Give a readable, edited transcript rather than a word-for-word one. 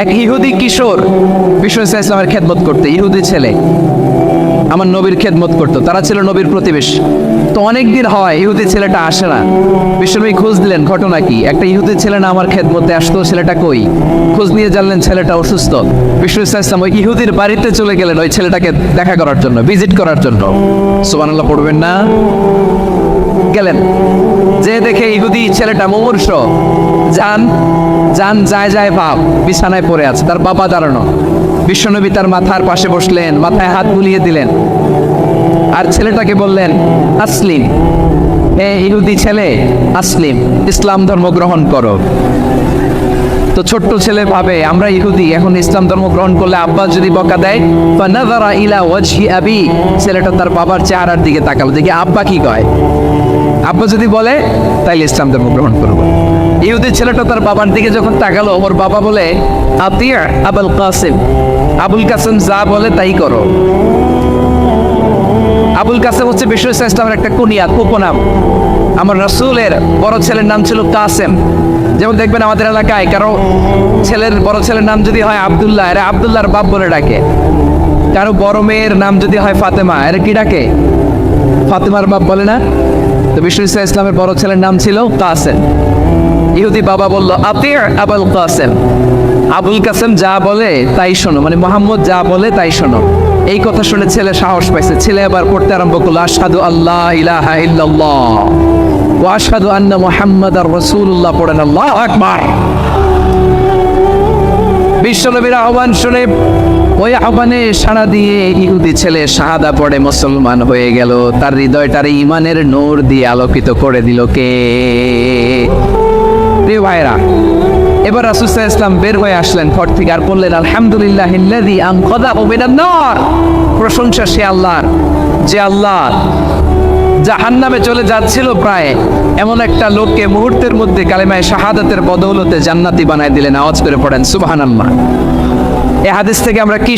এক ইহুদি কিশোর বিশ্ব ইসলামের খেদমত করতে, ইহুদি ছেলে আমার নবীর খেদমত করতো, তারা ছিল নবীর প্রতিবেশী। তো অনেকদিন হয় ইহুদি ছেলেটা আসে না। বিশ্বনবী খোঁজ দিলেন, ঘটনা কি? একটা ইহুদি ছেলে না আমার খেদমতে আসতো, ছেলেটা কই? খোঁজ নিয়ে জানলেন ছেলেটা অসুস্থ। বিশ্ব ইসলাম ওই ইহুদির বাড়িতে চলে গেলেন ওই ছেলেটাকে দেখা করার জন্য, ভিজিট করার জন্য। সুবহানাল্লাহ পড়বেন না? গেলেন, যে দেখে ইহুদি ছেলেটা মুমূর্ষ, জান যায় বাপ বিছানায় পড়ে আছে, তার বাবা দাঁড়ানো। বিশ্বনবী তার মাথার পাশে বসলেন, মাথায় হাত বুলিয়ে দিলেন, আর ছেলেটাকে বললেন আসলিম, হে ইহুদি ছেলে, আসলিম, ইসলাম ধর্ম গ্রহণ করো। তো ছোট্ট ছেলে ভাবে আমরা ইহুদি, এখন ইসলাম ধর্ম গ্রহণ করলে আব্বা যদি বকা দেয়, ফানাযারা ইলা ওয়াজহি আবি, ছেলেটা তার বাবার চেহারার দিকে তাকালো, দেখি আব্বা কি কয়। আব্বা যদি বলে তাইলে ইসলাম ধর্ম গ্রহণ করবো। ইহুদি ছেলেটা তার বাবার দিকে যখন তাকালো, ওর বাবা বলে আতিয়া আবুল কাসিম, আবুল কাসিম যা বলে তাই করো। আবুল কাসেম হচ্ছে বিশ্ব ইসলামের একটা কুনিয়াত, উপনাম। আমার রাসূলের বড় ছেলের নাম ছিল কাসেম। যেমন দেখবেন আমাদের এলাকায় কারো বড় ছেলের নাম যদি হয় আব্দুল্লাহ, এরা আব্দুল্লাহর বাপ বলে ডাকে। কারো বড় মেয়ের নাম যদি হয় ফাতেমা, এরা কি ডাকে? ফাতেমার বাপ বলে না? তো বিশ্ব ইসলামের বড় ছেলের নাম ছিল কাসেম। ইহুদি বাবা বলল আতিয়া আবুল কাসেম, আবুল কাসেম যা বলে তাই শোনো, মানে মোহাম্মদ যা বলে তাই শোনো। এই কথা শুনে ছেলে সাহস পাইছে, ছেলে আবার পড়তে আরম্ভ করলো আশহাদু আল্লাহ ইলাহা ইল্লাল্লাহ ওয়া আশহাদু আন্না মুহাম্মাদার রাসূলুল্লাহ, পড়েন আল্লাহু আকবার। বিশ্বনবীর আহ্বান শুনে ওই আহ্বানে সাড়া দিয়ে ইহুদি ছেলে শাহাদা পড়ে মুসলমান হয়ে গেল। তার হৃদয়টার ঈমানের নূর দিয়ে আলোকিত করে দিল কে? প্রিয় ভাইরা, এবার রাসূল সাল্লাল্লাহু আলাইহি ওয়াসাল্লাম বের হয়ে আসলেন ঘর থেকে, আর বললেন আলহামদুলিল্লাহিল্লাযী আনকাযাহু মিনান নার, প্রশংসা সে আল্লাহর যে আল্লাহ জাহান্নামে চলে যাচ্ছিল প্রায় এমন একটা লোককে মুহূর্তের মধ্যে কালেমায়ে শাহাদাতের বদৌলতে জান্নাতি বানায় দিলেন। আওয়াজ করে পড়েন সুবহানাল্লাহ। এই হাদিস থেকে আমরা কি